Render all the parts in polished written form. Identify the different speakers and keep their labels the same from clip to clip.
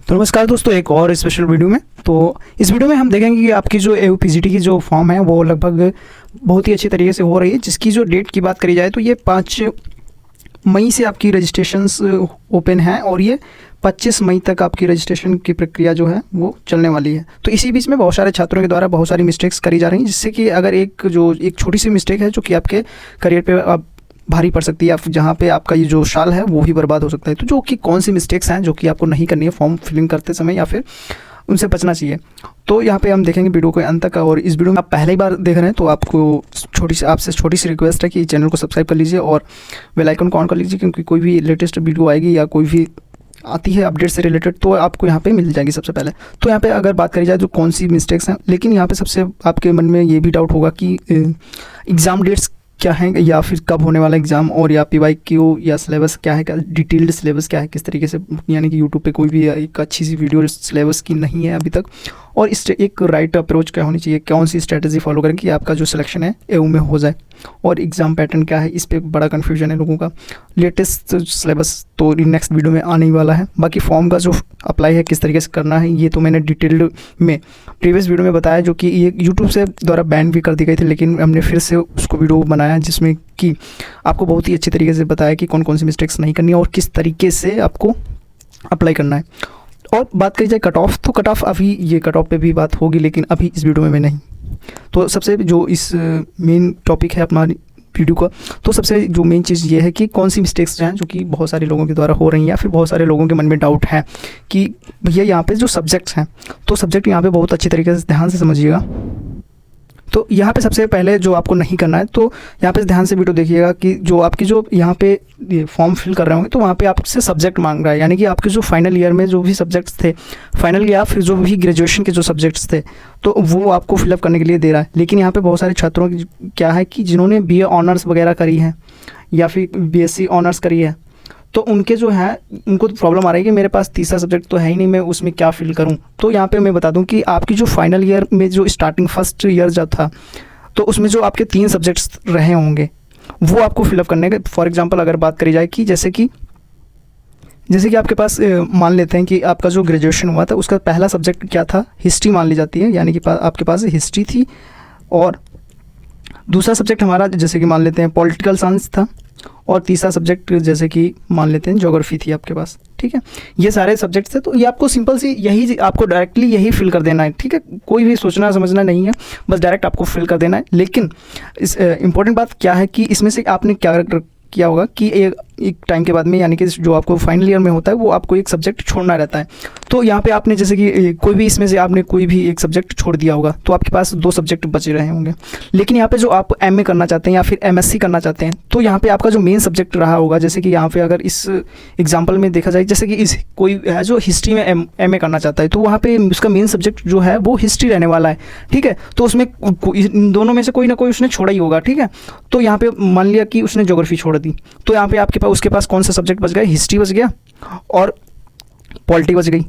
Speaker 1: तो नमस्कार दोस्तों, एक और स्पेशल वीडियो में। तो इस वीडियो में हम देखेंगे कि आपकी जो AUPGT की जो फॉर्म है वो लगभग बहुत ही अच्छी तरीके से हो रही है। जिसकी जो डेट की बात करी जाए तो ये 5 मई से आपकी रजिस्ट्रेशंस ओपन है और ये 25 मई तक आपकी रजिस्ट्रेशन की प्रक्रिया जो है वो चलने वाली है। तो इसी बीच में बहुत सारे छात्रों के द्वारा बहुत सारी मिस्टेक्स करी जा रही हैं, जिससे कि अगर एक छोटी सी मिस्टेक है जो कि आपके करियर पे आप भारी पड़ सकती है, या जहाँ पे आपका ये जो साल है वो ही बर्बाद हो सकता है। तो जो कि कौन सी मिस्टेक्स हैं जो कि आपको नहीं करनी है फॉर्म फिलिंग करते समय, या फिर उनसे बचना चाहिए। तो यहाँ पे हम देखेंगे वीडियो को अंत तक। और इस वीडियो में आप पहली बार देख रहे हैं तो आपसे छोटी सी रिक्वेस्ट है कि चैनल को सब्सक्राइब कर लीजिए और बेल आइकन को ऑन कर लीजिए, क्योंकि कोई भी लेटेस्ट वीडियो आएगी या कोई भी आती है अपडेट से रिलेटेड तो आपको यहाँ पे मिल जाएगी सबसे पहले। तो यहाँ पे अगर बात करी जाए तो कौन सी मिस्टेक्स हैं, लेकिन यहाँ पे सबसे आपके मन में ये भी डाउट होगा कि एग्ज़ाम डेट्स क्या है, या फिर कब होने वाला एग्ज़ाम, और या PYQ या सिलेबस क्या है, क्या डिटेल्ड सिलेबस क्या है, किस तरीके से, यानी कि यूट्यूब पे कोई भी एक अच्छी सी वीडियो सिलेबस की नहीं है अभी तक। और इस एक राइट अप्रोच क्या होनी चाहिए, कौन सी स्ट्रेटजी फॉलो करें कि आपका जो सिलेक्शन है AU में हो जाए, और एग्ज़ाम पैटर्न क्या है, इस पर बड़ा कन्फ्यूजन है लोगों का। लेटेस्ट सिलेबस तो नेक्स्ट वीडियो में आने ही वाला है। बाकी फॉर्म का जो अप्लाई है किस तरीके से करना है ये तो मैंने डिटेल्ड में प्रीवियस वीडियो में बताया, जो कि ये यूट्यूब से द्वारा बैन भी कर दी गई थी, लेकिन हमने फिर से उसको वीडियो बनाया जिसमें कि आपको बहुत ही अच्छी तरीके से बताया कि कौन कौन सी मिस्टेक्स नहीं करनी है और किस तरीके से आपको अप्लाई करना है। और बात करी जाए कट ऑफ, तो कट ऑफ अभी ये कट ऑफ पे भी बात होगी, लेकिन अभी इस वीडियो में नहीं। तो सबसे जो इस मेन टॉपिक है अपना वीडियो का, तो सबसे जो मेन चीज़ ये है कि कौन सी मिस्टेक्स हैं जो कि बहुत सारे लोगों के द्वारा हो रही हैं, या फिर बहुत सारे लोगों के मन में डाउट है कि भैया यहाँ पे जो सब्जेक्ट्स हैं, तो सब्जेक्ट यहाँ पे बहुत अच्छी तरीके से ध्यान से समझिएगा। तो यहाँ पे सबसे पहले जो आपको नहीं करना है, तो यहाँ पे ध्यान से वीडियो देखिएगा कि जो आपकी जो यहाँ पे फॉर्म फिल कर रहे होंगे तो वहाँ पे आपसे सब्जेक्ट मांग रहा है, यानी कि आपके जो फाइनल ईयर में जो भी सब्जेक्ट्स थे, फाइनल या फिर जो भी ग्रेजुएशन के जो सब्जेक्ट्स थे, तो वो आपको फिलअप करने के लिए दे रहा है। लेकिन यहाँ पे बहुत सारे छात्रों की क्या है कि जिन्होंने BA ऑनर्स वगैरह करी है या फिर BSc ऑनर्स करी है, तो उनके जो है उनको तो प्रॉब्लम आ रही है कि मेरे पास तीसरा सब्जेक्ट तो है ही नहीं, मैं उसमें क्या फिल करूं। तो यहाँ पे मैं बता दूं कि आपकी जो फाइनल ईयर में जो स्टार्टिंग फर्स्ट ईयर जब था, तो उसमें जो आपके 3 सब्जेक्ट्स रहे होंगे वो आपको फिलअप करने के। फॉर एग्जांपल अगर बात करी जाए कि जैसे कि आपके पास मान लेते हैं कि आपका जो ग्रेजुएशन हुआ था उसका पहला सब्जेक्ट क्या था, हिस्ट्री मान ली जाती है, यानी कि आपके पास हिस्ट्री थी, और दूसरा सब्जेक्ट हमारा जैसे कि मान लेते हैं पॉलिटिकल साइंस था, और तीसरा सब्जेक्ट जैसे कि मान लेते हैं ज्योग्राफी थी आपके पास। ठीक है, ये सारे सब्जेक्ट्स थे। तो ये आपको सिंपल सी यही आपको डायरेक्टली यही फिल कर देना है। ठीक है, कोई भी सोचना समझना नहीं है, बस डायरेक्ट आपको फिल कर देना है। लेकिन इस इम्पोर्टेंट बात क्या है कि इसमें से आपने क्या किया होगा कि एक टाइम के बाद में, यानी कि जो आपको फाइनल ईयर में होता है वो आपको एक सब्जेक्ट छोड़ना रहता है। तो यहाँ पे आपने जैसे कि कोई भी इसमें से आपने कोई भी एक सब्जेक्ट छोड़ दिया होगा, तो आपके पास 2 सब्जेक्ट बचे रहे होंगे। लेकिन यहाँ पे जो आप MA करना चाहते हैं या फिर MSc करना चाहते हैं, तो यहाँ पे आपका जो मेन सब्जेक्ट रहा होगा, जैसे कि यहाँ पे अगर इस एग्जाम्पल में देखा जाए, जैसे कि कोई है जो हिस्ट्री में MA करना चाहता है, तो वहाँ पे उसका मेन सब्जेक्ट जो है वो हिस्ट्री रहने वाला है। ठीक है, तो उसमें इन दोनों में से कोई ना कोई उसने छोड़ा ही होगा। ठीक है, तो यहाँ पे मान लिया कि उसने ज्योग्राफी छोड़ दी, तो यहाँ पे उसके पास कौन सा सब्जेक्ट बच गया, हिस्ट्री बच गया और पॉलिटी बच गई।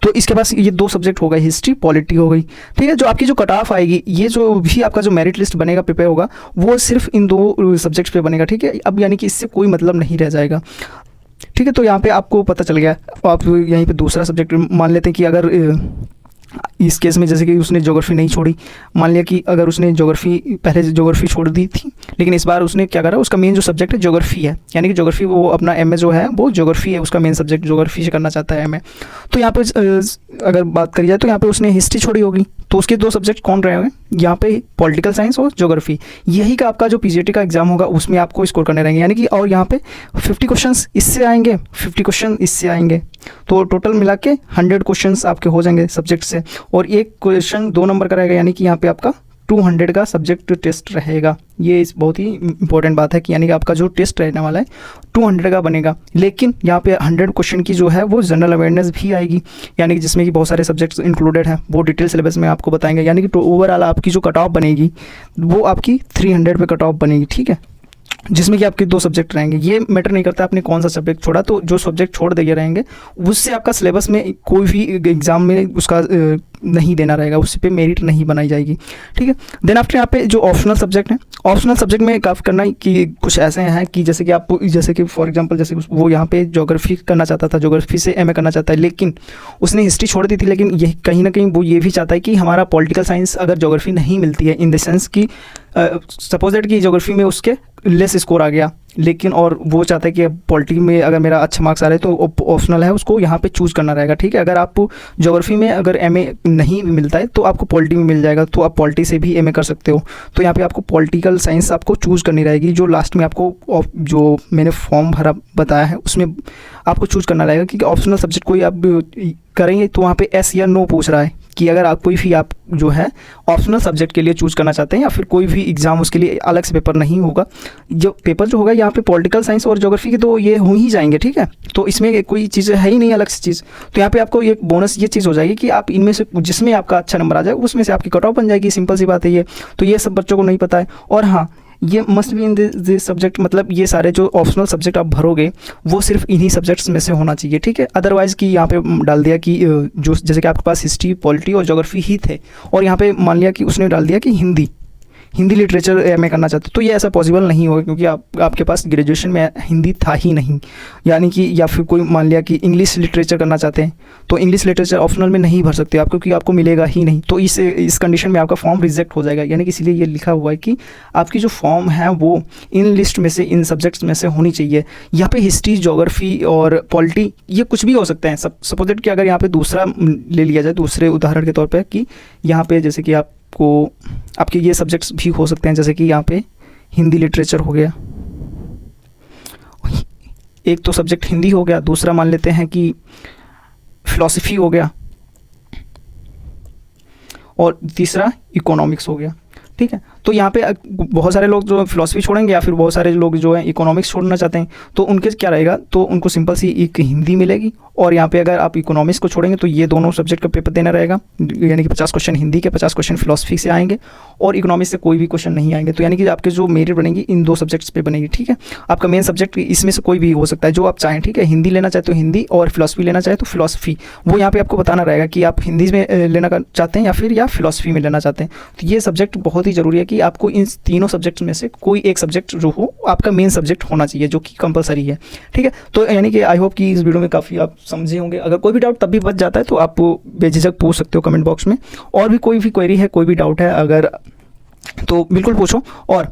Speaker 1: तो इसके पास ये 2 सब्जेक्ट हो गए, हिस्ट्री पॉलिटी हो गई। ठीक है, जो आपकी जो कट ऑफ आएगी, ये जो भी आपका जो मेरिट लिस्ट बनेगा, प्रिपेयर होगा, वो सिर्फ इन 2 सब्जेक्ट्स पे बनेगा। ठीक है, अब यानी कि इससे कोई मतलब नहीं रह जाएगा। ठीक है, तो यहाँ पे आपको पता चल गया। आप यहीं पे दूसरा सब्जेक्ट मान लेते हैं कि अगर इस केस में जैसे कि उसने ज्योग्राफी नहीं छोड़ी, मान लिया कि अगर उसने पहले ज्योग्राफी छोड़ दी थी, लेकिन इस बार उसने क्या करा, उसका मेन जो सब्जेक्ट है ज्योग्राफी है, यानी कि ज्योग्राफी वो अपना MA जो है वो ज्योग्राफी है, उसका मेन सब्जेक्ट ज्योग्राफी से करना चाहता है MA। तो यहाँ पे अगर बात करी जाए तो यहाँ पे उसने हिस्ट्री छोड़ी होगी, तो उसके 2 सब्जेक्ट कौन रहे होंगे, यहाँ पे पॉलिटिकल साइंस और ज्योग्राफी। यही का आपका जो PGT का एग्जाम होगा उसमें आपको स्कोर करने रहेंगे, यानी कि और यहाँ पे 50 क्वेश्चन इससे आएंगे, 50 क्वेश्चन इससे आएंगे, तो टोटल मिला के 100 क्वेश्चन आपके हो जाएंगे सब्जेक्ट से, और एक क्वेश्चन 2 नंबर का रहेगा, यानी कि यहाँ पे आपका 200 का सब्जेक्ट टेस्ट रहेगा। ये बहुत ही इंपॉर्टेंट बात है कि यानी कि आपका जो टेस्ट रहने वाला है 200 का बनेगा। लेकिन यहाँ पे 100 क्वेश्चन की जो है वो जनरल अवेयरनेस भी आएगी, यानी कि जिसमें कि बहुत सारे सब्जेक्ट्स इंक्लूडेड हैं, वो डिटेल सिलेबस में आपको बताएंगे। यानी कि ओवरऑल आपकी जो कट ऑफ बनेगी वो आपकी 300 पे कट ऑफ बनेगी। ठीक है, जिसमें कि आपके 2 सब्जेक्ट रहेंगे। ये मैटर नहीं करता आपने कौन सा सब्जेक्ट छोड़ा, तो जो सब्जेक्ट छोड़ दिए रहेंगे उससे आपका सिलेबस में कोई भी एग्ज़ाम में उसका नहीं देना रहेगा, उस पर मेरिट नहीं बनाई जाएगी, ठीक है। देन आफ्टर यहाँ पे जो ऑप्शनल सब्जेक्ट हैं, ऑप्शनल सब्जेक्ट में काफ़ी करना है कि कुछ ऐसे हैं कि जैसे कि आप, जैसे कि फॉर एग्जांपल जैसे वो यहाँ पे ज्योग्राफी करना चाहता था, ज्योग्राफी से एमए करना चाहता है, लेकिन उसने हिस्ट्री छोड़ दी थी, लेकिन ये कहीं ना कहीं वो ये भी चाहता है कि हमारा पॉलिटिकल साइंस अगर ज्योग्राफी नहीं मिलती है, इन द सेंस कि सपोज दैट कि ज्योग्राफी में उसके लेस स्कोर आ गया, लेकिन और वो चाहता है कि पॉलिटी में अगर मेरा अच्छा मार्क्स आ रहा है तो ऑप्शनल है, उसको यहाँ पे चूज़ करना रहेगा, ठीक है। अगर आपको ज्योग्राफी में अगर एमए नहीं मिलता है तो आपको पॉलिटी में मिल जाएगा, तो आप पॉलिटी से भी एमए कर सकते हो। तो यहाँ पे आपको पॉलिटिकल साइंस आपको चूज़ करनी रहेगी, जो लास्ट में आपको जो मैंने फॉर्म भरा बताया है उसमें आपको चूज़ करना रहेगा, क्योंकि ऑप्शनल सब्जेक्ट कोई आप करेंगे तो वहाँ पे एस या नो पूछ रहा है कि अगर आप कोई भी आप जो है ऑप्शनल सब्जेक्ट के लिए चूज़ करना चाहते हैं या फिर कोई भी एग्ज़ाम उसके लिए अलग से पेपर नहीं होगा, जो पेपर जो होगा यहाँ पे पॉलिटिकल साइंस और ज्योग्राफी के तो ये हो ही जाएंगे, ठीक है। तो इसमें कोई चीज़ है ही नहीं अलग से चीज़, तो यहाँ पे आपको एक बोनस ये चीज़ हो जाएगी कि आप इनमें से जिसमें आपका अच्छा नंबर आ जाए उसमें से आपकी कट ऑफ बन जाएगी, सिंपल सी बात है ये। तो ये सब बच्चों को नहीं पता है। और हाँ, ये must be in this subject, मतलब ये सारे जो ऑप्शनल सब्जेक्ट आप भरोगे वो सिर्फ इन्हीं सब्जेक्ट्स में से होना चाहिए, ठीक है। अदरवाइज़ कि यहाँ पे डाल दिया कि जो जैसे कि आपके पास हिस्ट्री, पॉलिटी और ज्योग्राफी ही थे, और यहाँ पे मान लिया कि उसने डाल दिया कि हिंदी लिटरेचर एमए करना चाहते, तो ये ऐसा पॉसिबल नहीं होगा, क्योंकि आपके पास ग्रेजुएशन में हिंदी था ही नहीं, यानी कि या फिर कोई मान लिया कि इंग्लिश लिटरेचर करना चाहते हैं तो इंग्लिश लिटरेचर ऑप्शनल में नहीं भर सकते आप, क्योंकि आपको मिलेगा ही नहीं। तो इस कंडीशन में आपका फॉर्म रिजेक्ट हो जाएगा, यानी कि इसीलिए ये लिखा हुआ है कि आपकी जो फॉर्म है वो इन लिस्ट में से, इन सब्जेक्ट्स में से होनी चाहिए। यहाँ पे हिस्ट्री, ज्योग्राफी और पॉलिटी ये कुछ भी हो सकते हैं। सपोज दैट कि अगर यहाँ पे दूसरा ले लिया जाए, दूसरे उदाहरण के तौर पर कि यहाँ पे जैसे कि आपके ये सब्जेक्ट्स भी हो सकते हैं, जैसे कि यहाँ पे हिंदी लिटरेचर हो गया, एक तो सब्जेक्ट हिंदी हो गया, दूसरा मान लेते हैं कि फिलॉसफी हो गया, और तीसरा इकोनॉमिक्स हो गया, ठीक है। तो यहाँ पे बहुत सारे लोग जो फिलॉसफी छोड़ेंगे या फिर बहुत सारे लोग जो है इकोनॉमिक्स छोड़ना चाहते हैं, तो उनके क्या रहेगा, तो उनको सिंपल सी एक हिंदी मिलेगी, और यहाँ पे अगर आप इकोनॉमिक्स को छोड़ेंगे तो ये दोनों सब्जेक्ट का पेपर देना रहेगा, यानी कि 50 क्वेश्चन हिंदी के, 50 क्वेश्चन फिलॉसफी से आएंगे, और इकोनॉमिक्स से कोई भी क्वेश्चन नहीं आएंगे। तो यानी कि आपके जो मेरिट बनेगी इन दो सब्जेक्ट्स पे बनेगी, ठीक है। आपका मेन सब्जेक्ट इसमें से कोई भी हो सकता है जो आप चाहें, ठीक है। हिंदी लेना चाहे तो हिंदी, और फिलॉसफी लेना चाहे तो फिलॉसफी, वो यहाँ पे आपको बताना रहेगा कि आप हिंदी में लेना चाहते हैं या फिलॉसफी में लेना चाहते हैं। तो ये सब्जेक्ट बहुत ही ज़रूरी है कि आपको इन तीनों सब्जेक्ट्स में से कोई एक सब्जेक्ट जो हो आपका मेन सब्जेक्ट होना चाहिए, जो कि कंपलसरी है, ठीक है। तो यानी कि आई होप कि इस वीडियो में काफ़ी आप समझे होंगे। अगर कोई भी डाउट तब भी बच जाता है तो आप बेझिझक पूछ सकते हो कमेंट बॉक्स में, और भी कोई भी क्वेरी है, कोई भी डाउट है अगर, तो बिल्कुल पूछो। और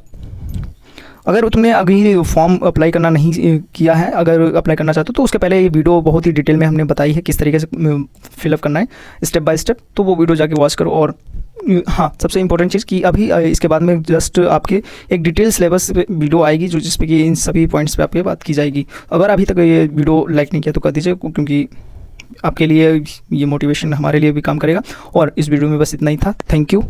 Speaker 1: अगर तुमने अभी फॉर्म अप्लाई करना नहीं किया है, अगर अप्लाई करना चाहते हो तो उसके पहले ये वीडियो बहुत ही डिटेल में हमने बताई है किस तरीके से फिलअप करना है स्टेप बाय स्टेप, तो वो वीडियो जाके वॉच करो। और हाँ, सबसे इंपॉर्टेंट चीज़ कि अभी इसके बाद में जस्ट आपके एक डिटेल सिलेबस वीडियो आएगी जो जिस पे कि इन सभी पॉइंट्स पे आपकी बात की जाएगी। अगर अभी तक ये वीडियो लाइक नहीं किया तो कर दीजिए, क्योंकि आपके लिए ये मोटिवेशन हमारे लिए भी काम करेगा। और इस वीडियो में बस इतना ही था। Thank you.